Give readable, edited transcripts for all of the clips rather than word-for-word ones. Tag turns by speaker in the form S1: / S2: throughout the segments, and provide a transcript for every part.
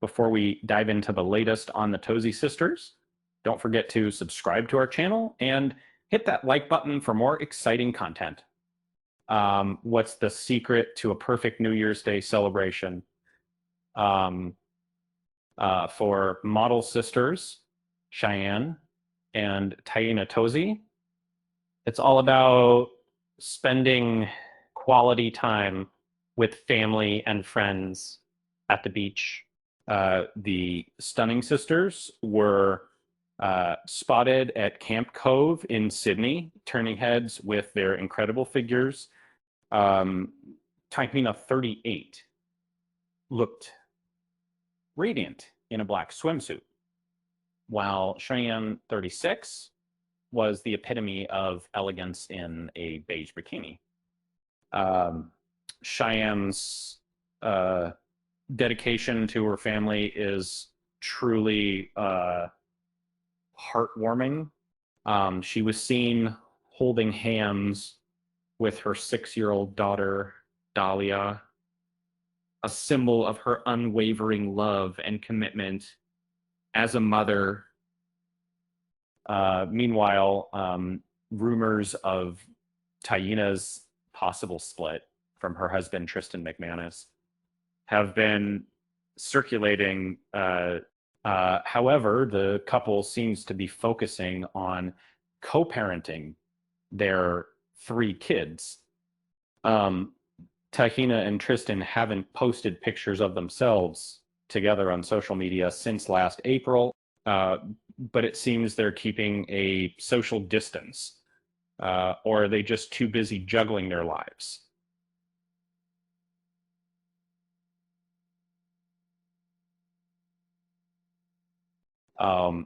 S1: Before we dive into the latest on the Tozzi sisters, don't forget to subscribe to our channel and hit that like button for more exciting content. What's the secret to a perfect New Year's Day celebration? For model sisters, Cheyenne and Tahyna Tozzi, it's all about spending quality time with family and friends at the beach. The Stunning Sisters were spotted at Camp Cove in Sydney, turning heads with their incredible figures. Tahyna 38 looked radiant in a black swimsuit, while Cheyenne 36 was the epitome of elegance in a beige bikini. Cheyenne's dedication to her family is truly heartwarming. She was seen holding hands with her 6-year-old daughter, Dahlia, a symbol of her unwavering love and commitment as a mother. Meanwhile, rumors of Tahyna's possible split from her husband, Tristan McManus, have been circulating. However, the couple seems to be focusing on co-parenting their 3 kids. Tahyna and Tristan haven't posted pictures of themselves together on social media since last April, but it seems they're keeping a social distance, or are they just too busy juggling their lives? On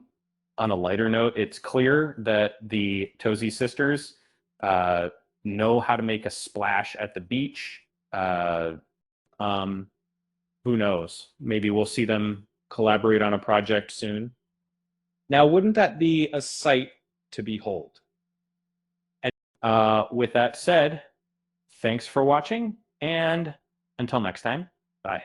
S1: a lighter note, it's clear that the Tozzi sisters know how to make a splash at the beach. Um, who knows? Maybe we'll see them collaborate on a project soon. Now, wouldn't that be a sight to behold? And with that said, thanks for watching, and until next time, bye.